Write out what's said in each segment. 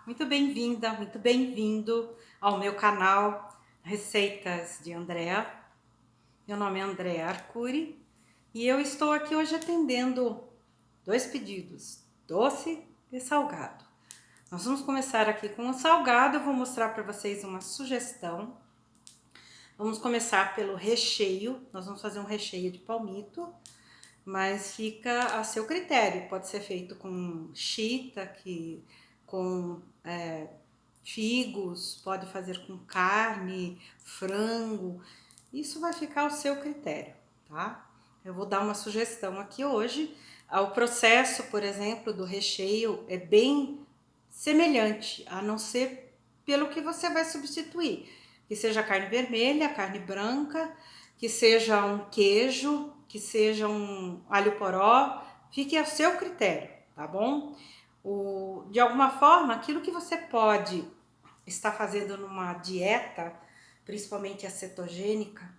muito bem-vinda, muito bem-vindo ao meu canal Receitas de Andrea. Meu nome é Andrea Arcuri e eu estou aqui hoje atendendo dois pedidos, doce e salgado. Nós vamos começar aqui com o salgado, eu vou mostrar para vocês uma sugestão. Vamos começar pelo recheio, nós vamos fazer um recheio de palmito, mas fica a seu critério, pode ser feito com shiitake, com figos, pode fazer com carne, frango, isso vai ficar ao seu critério, tá? Eu vou dar uma sugestão aqui hoje. O processo, por exemplo, do recheio é bem semelhante, a não ser pelo que você vai substituir. Que seja carne vermelha, carne branca, que seja um queijo, que seja um alho poró, fique ao seu critério, tá bom? De alguma forma, aquilo que você pode estar fazendo numa dieta, principalmente a cetogênica,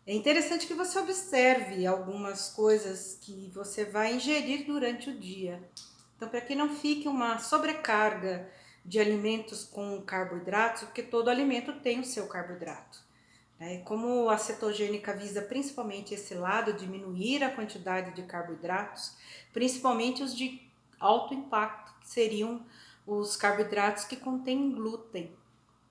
é interessante que você observe algumas coisas que você vai ingerir durante o dia. Então, para que não fique uma sobrecarga de alimentos com carboidratos, porque todo alimento tem o seu carboidrato. Como a cetogênica visa principalmente esse lado, diminuir a quantidade de carboidratos, principalmente os de alto impacto, que seriam os carboidratos que contêm glúten,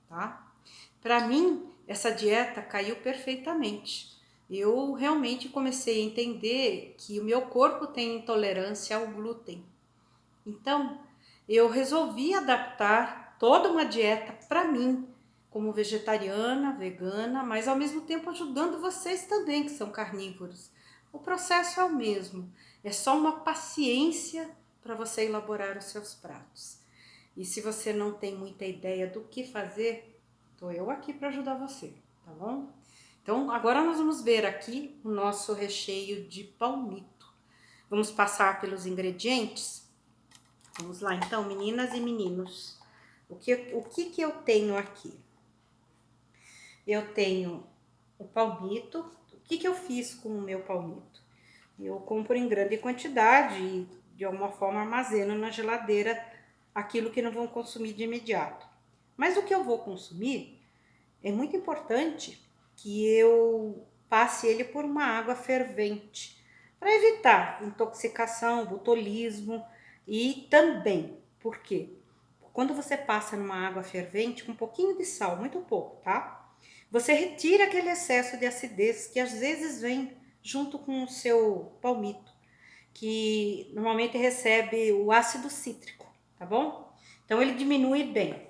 tá? Para mim, essa dieta caiu perfeitamente. Eu realmente comecei a entender que o meu corpo tem intolerância ao glúten. Então, eu resolvi adaptar toda uma dieta para mim, como vegetariana, vegana, mas ao mesmo tempo ajudando vocês também que são carnívoros. O processo é o mesmo, é só uma paciência para você elaborar os seus pratos. E se você não tem muita ideia do que fazer, estou eu aqui para ajudar você, tá bom? Então, agora nós vamos ver aqui o nosso recheio de palmito. Vamos passar pelos ingredientes? Vamos lá, então, meninas e meninos. O que eu tenho aqui? Eu tenho o palmito. O que eu fiz com o meu palmito? Eu compro em grande quantidade e, de alguma forma, armazeno na geladeira aquilo que não vão consumir de imediato. Mas o que eu vou consumir é muito importante que eu passe ele por uma água fervente para evitar intoxicação, botulismo e também, por quê? Quando você passa numa água fervente com um pouquinho de sal, muito pouco, tá? Você retira aquele excesso de acidez que às vezes vem junto com o seu palmito, que normalmente recebe o ácido cítrico, tá bom? Então ele diminui bem.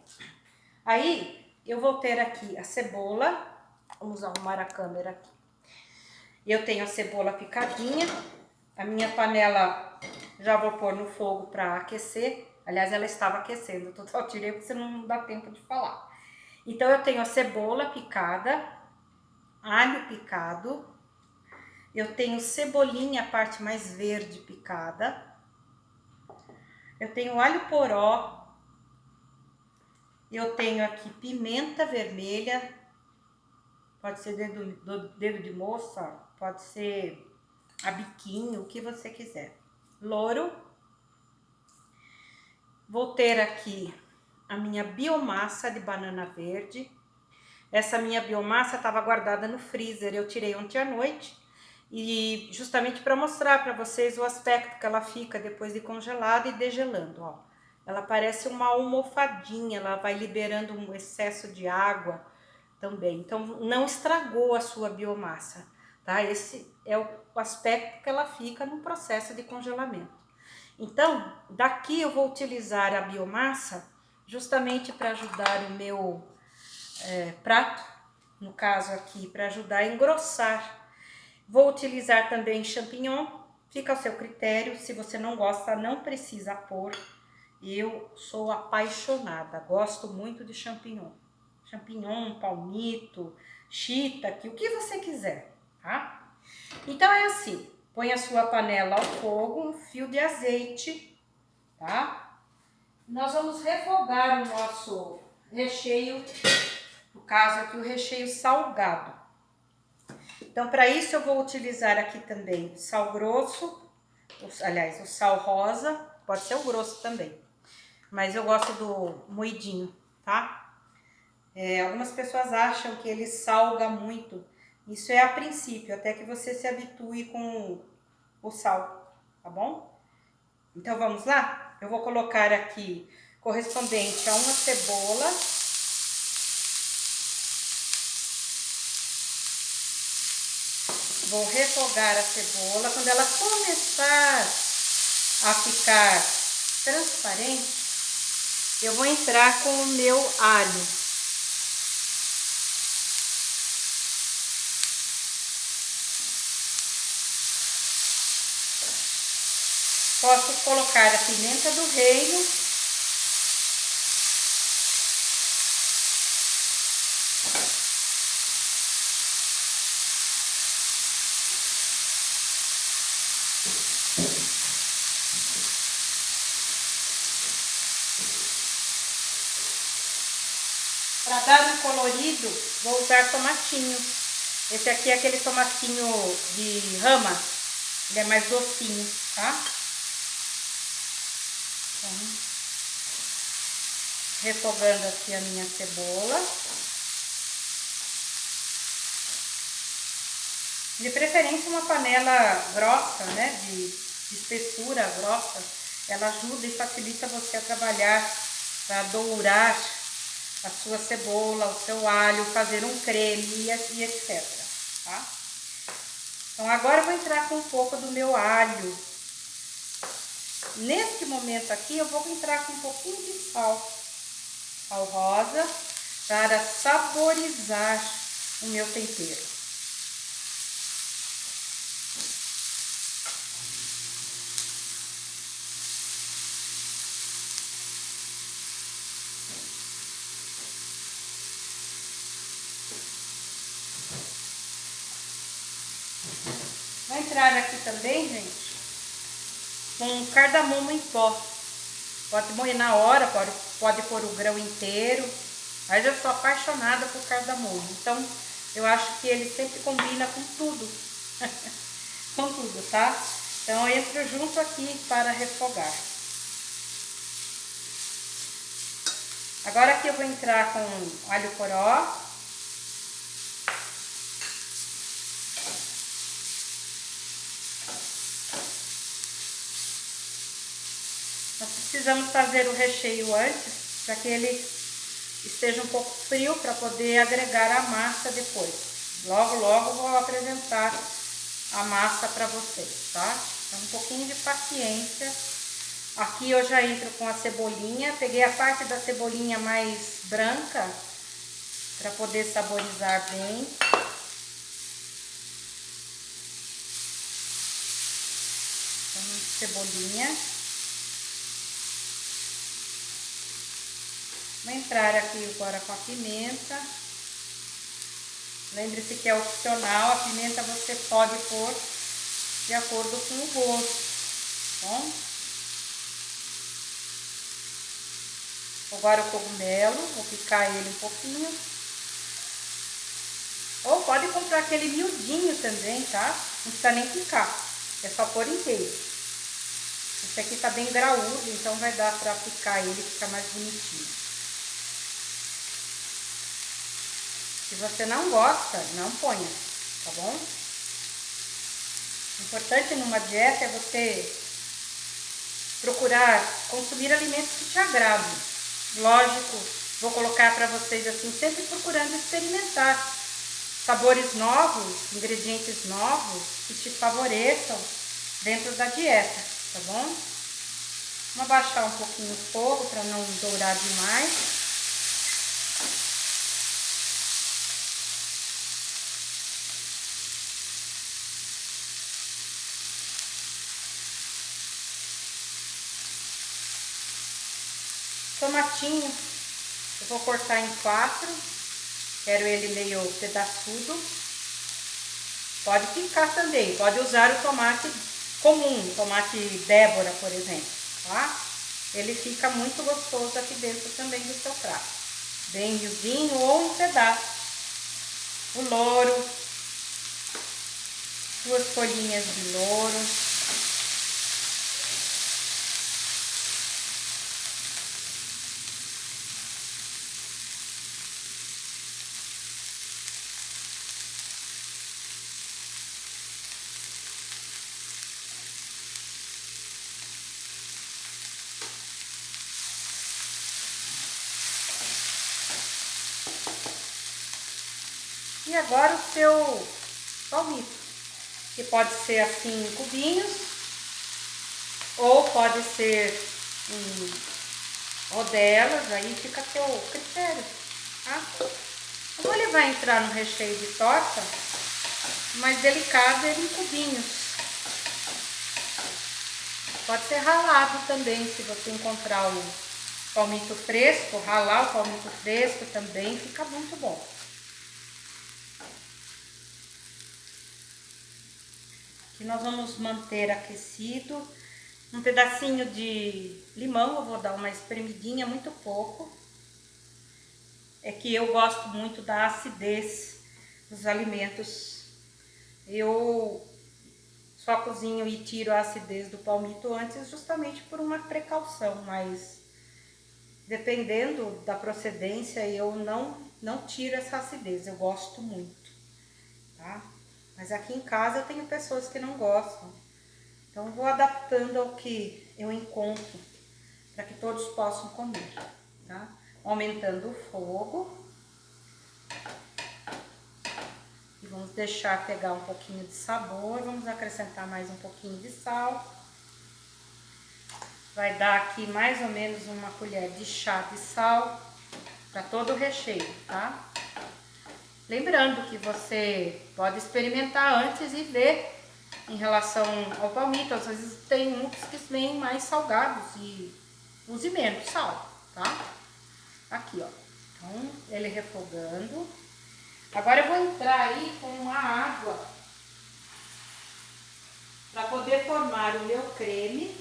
Aí eu vou ter aqui a cebola, vamos arrumar a câmera aqui. Eu tenho a cebola picadinha, a minha panela já vou pôr no fogo para aquecer. Aliás, ela estava aquecendo, eu só tirei porque senão não dá tempo de falar. Então eu tenho a cebola picada, alho picado, eu tenho cebolinha, a parte mais verde picada, eu tenho alho poró, eu tenho aqui pimenta vermelha, pode ser dedo de moça, pode ser a biquinho, o que você quiser. Louro. Vou ter aqui a minha biomassa de banana verde. Essa minha biomassa estava guardada no freezer, eu tirei ontem à noite. E justamente para mostrar para vocês o aspecto que ela fica depois de congelada e degelando, ó. Ela parece uma almofadinha, ela vai liberando um excesso de água também. Então, não estragou a sua biomassa, tá? Esse é o aspecto que ela fica no processo de congelamento. Então, daqui eu vou utilizar a biomassa justamente para ajudar o meu prato, no caso aqui, para ajudar a engrossar. Vou utilizar também champignon, fica ao seu critério, se você não gosta, não precisa pôr. Eu sou apaixonada, gosto muito de champignon. Champignon, palmito, shiitake, o que você quiser, tá? Então é assim, põe a sua panela ao fogo, um fio de azeite, tá? Nós vamos refogar o nosso recheio, no caso aqui o recheio salgado. Então, para isso eu vou utilizar aqui também sal grosso, aliás, o sal rosa, pode ser o grosso também. mas eu gosto do moidinho, tá? Algumas pessoas acham que ele salga muito. Isso é a princípio, até que você se habitue com o sal, tá bom? Então vamos lá? Eu vou colocar aqui correspondente a uma cebola. Vou refogar a cebola. Quando ela começar a ficar transparente, eu vou entrar com o meu alho. Posso colocar a pimenta do reino. Para dar um colorido, vou usar tomatinho. Esse aqui é aquele tomatinho de rama, ele é mais docinho, tá? Então, refogando aqui a minha cebola. De preferência uma panela grossa, né, de espessura grossa, ela ajuda e facilita você a trabalhar para dourar a sua cebola, o seu alho, fazer um creme e etc, tá? Então agora eu vou entrar com um pouco do meu alho. Neste momento aqui eu vou entrar com um pouquinho de sal rosa para saborizar o meu tempero. Vai entrar aqui também, gente, com cardamomo em pó. Pode moer na hora, pode pôr o grão inteiro, mas eu sou apaixonada por cardamomo. Então, eu acho que ele sempre combina com tudo, com tudo, tá? Então, eu entro junto aqui para refogar. Agora aqui eu vou entrar com alho poró. Nós precisamos fazer o recheio antes, para que ele esteja um pouco frio, para poder agregar a massa depois. Logo, logo vou apresentar a massa para vocês, tá? Então, um pouquinho de paciência. Aqui eu já entro com a cebolinha, peguei a parte da cebolinha mais branca, para poder saborizar bem. Então, cebolinha. Vou entrar aqui agora com a pimenta. Lembre-se que é opcional, a pimenta você pode pôr de acordo com o gosto, tá bom? Agora o cogumelo, vou picar ele um pouquinho. Ou pode comprar aquele miudinho também, tá? Não precisa nem picar, é só pôr inteiro. Esse aqui tá bem graúdo, então vai dar pra picar ele e ficar mais bonitinho. Se você não gosta, não ponha, tá bom? O importante numa dieta é você procurar consumir alimentos que te agradem. Lógico, vou colocar para vocês assim, sempre procurando experimentar sabores novos, ingredientes novos que te favoreçam dentro da dieta, tá bom? Vamos abaixar um pouquinho o fogo para não dourar demais. Tomatinho, eu vou cortar em 4, quero ele meio pedaçudo. Pode picar também, pode usar o tomate comum, tomate Débora, por exemplo, tá? Ele fica muito gostoso aqui dentro também do seu prato. Bem miudinho ou um pedaço. O louro, 2 folhinhas de louro. E agora o seu palmito, que pode ser assim em cubinhos, ou pode ser em rodelas, aí fica a teu critério, tá? Como ele vai entrar no recheio de torta, mais delicado ele em cubinhos. Pode ser ralado também, se você encontrar o palmito fresco, ralar o palmito fresco também fica muito bom. Aqui nós vamos manter aquecido. Um pedacinho de limão, eu vou dar uma espremidinha, muito pouco. É que eu gosto muito da acidez dos alimentos. Eu só cozinho e tiro a acidez do palmito antes, justamente por uma precaução, mas dependendo da procedência, eu não tiro essa acidez, eu gosto muito, tá? Mas aqui em casa eu tenho pessoas que não gostam, então eu vou adaptando ao que eu encontro, para que todos possam comer, tá? Aumentando o fogo. E vamos deixar pegar um pouquinho de sabor, vamos acrescentar mais um pouquinho de sal. Vai dar aqui mais ou menos uma colher de chá de sal para todo o recheio, tá? Lembrando que você pode experimentar antes e ver em relação ao palmito. Às vezes tem uns que vêm mais salgados e use menos sal, tá? Aqui, ó. Então, ele refogando. Agora eu vou entrar aí com uma água para poder formar o meu creme.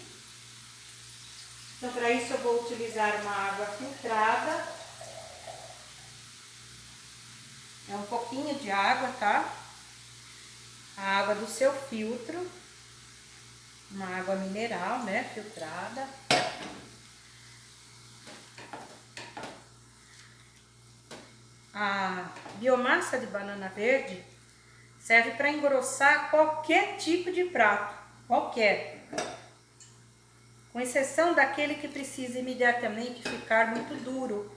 Então, para isso eu vou utilizar uma água filtrada. É um pouquinho de água, tá? A água do seu filtro. Uma água mineral, né? Filtrada. A biomassa de banana verde serve para engrossar qualquer tipo de prato. Qualquer. Com exceção daquele que precisa imediatamente ficar muito duro.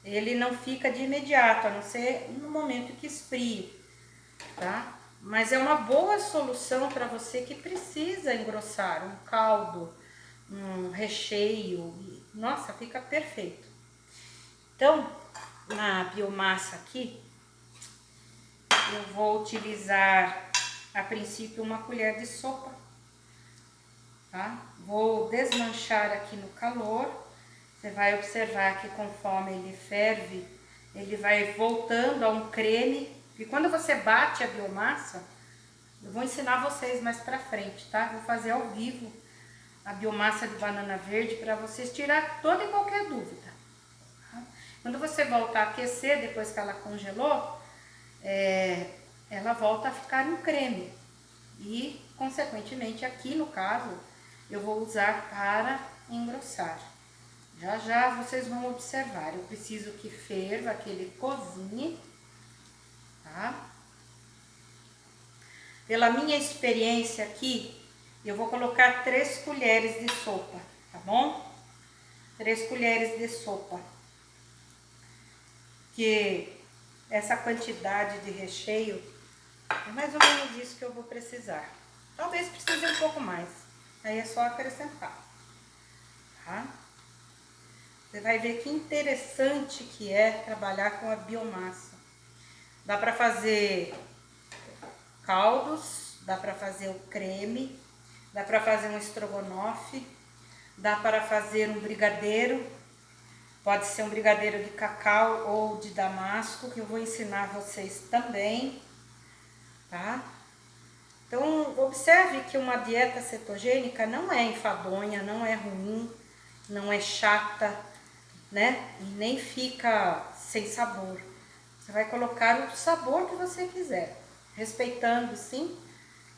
Ele não fica de imediato, a não ser no momento que esfrie, tá? Mas é uma boa solução para você que precisa engrossar um caldo, um recheio. Nossa, fica perfeito. Então, na biomassa aqui, eu vou utilizar a princípio uma colher de sopa, tá? Vou desmanchar aqui no calor. Você vai observar que conforme ele ferve, ele vai voltando a um creme. E quando você bate a biomassa, eu vou ensinar vocês mais pra frente, tá? Vou fazer ao vivo a biomassa de banana verde para vocês tirar toda e qualquer dúvida. Tá? Quando você voltar a aquecer, depois que ela congelou, ela volta a ficar um creme. E, consequentemente, aqui no caso, eu vou usar para engrossar. Já já vocês vão observar, eu preciso que ferva, que ele cozinhe, tá? Pela minha experiência aqui, eu vou colocar 3 colheres de sopa, tá bom? 3 colheres de sopa. Que essa quantidade de recheio é mais ou menos isso que eu vou precisar. Talvez precise um pouco mais, aí é só acrescentar, tá? Você vai ver que interessante que é trabalhar com a biomassa. Dá para fazer caldos, dá para fazer o creme, dá para fazer um estrogonofe, dá para fazer um brigadeiro. Pode ser um brigadeiro de cacau ou de damasco, que eu vou ensinar vocês também, tá? Então, observe que uma dieta cetogênica não é enfadonha, não é ruim, não é chata, né? E nem fica sem sabor. Você vai colocar o sabor que você quiser, respeitando, sim,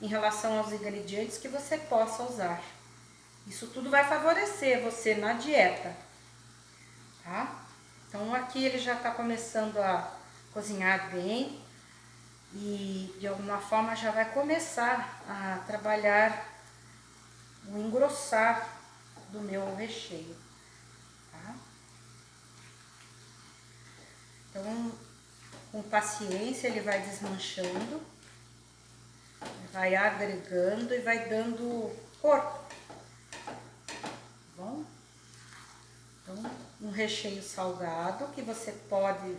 em relação aos ingredientes que você possa usar. Isso tudo vai favorecer você na dieta, tá? Então, aqui ele já está começando a cozinhar bem e, de alguma forma, já vai começar a trabalhar o engrossar do meu recheio, tá? Então, com paciência, ele vai desmanchando, vai agregando e vai dando corpo, tá bom? Então, um recheio salgado que você pode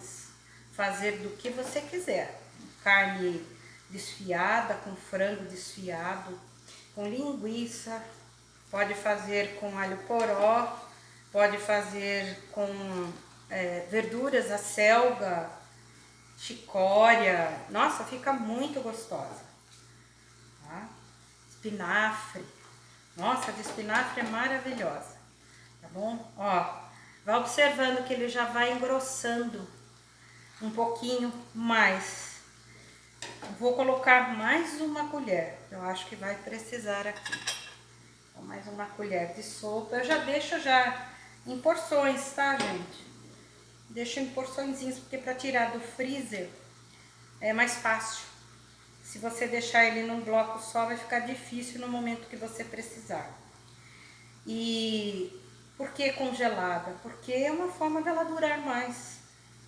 fazer do que você quiser. Carne desfiada, com frango desfiado, com linguiça, pode fazer com alho poró, pode fazer com verduras, a selga, chicória. Nossa, fica muito gostosa. Tá? Espinafre. Nossa, de espinafre é maravilhosa. Tá bom? Ó, vai observando que ele já vai engrossando um pouquinho mais. Vou colocar mais uma colher. Eu acho que vai precisar aqui. Então, mais uma colher de sopa. Eu já deixo já em porções, tá, gente? Deixo em porçõezinhas, porque para tirar do freezer é mais fácil. Se você deixar ele num bloco só, vai ficar difícil no momento que você precisar. E por que congelada? Porque é uma forma dela durar mais.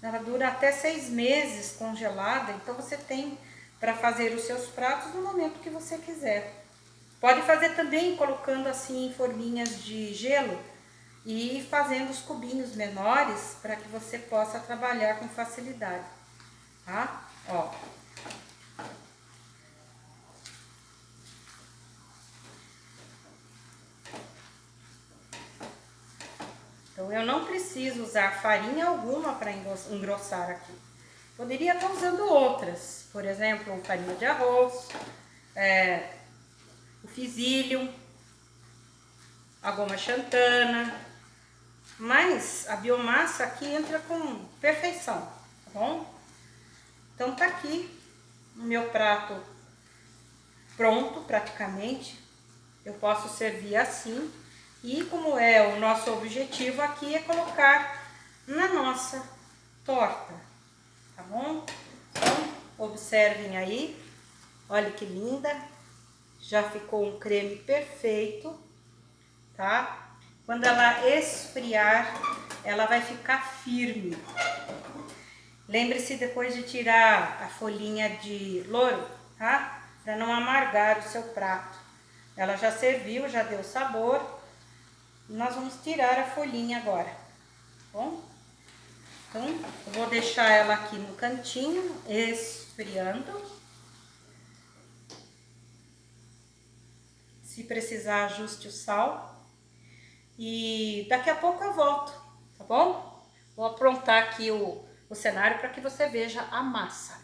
Ela dura até 6 meses congelada, então você tem para fazer os seus pratos no momento que você quiser. Pode fazer também colocando assim em forminhas de gelo e fazendo os cubinhos menores para que você possa trabalhar com facilidade, tá? Ó. Então eu não preciso usar farinha alguma para engrossar aqui. Poderia estar usando outras, por exemplo, farinha de arroz, o fisilho, a goma xantana, mas a biomassa aqui entra com perfeição, tá bom? Então tá aqui o meu prato pronto praticamente. Eu posso servir assim. E como é o nosso objetivo aqui é colocar na nossa torta, tá bom? Então, observem aí, olha que linda, já ficou um creme perfeito, tá? Quando ela esfriar, ela vai ficar firme. Lembre-se depois de tirar a folhinha de louro, tá? Para não amargar o seu prato. Ela já serviu, já deu sabor. Nós vamos tirar a folhinha agora, tá bom? Então, eu vou deixar ela aqui no cantinho, esfriando. Se precisar, ajuste o sal. E daqui a pouco eu volto, tá bom? Vou aprontar aqui o cenário para que você veja a massa.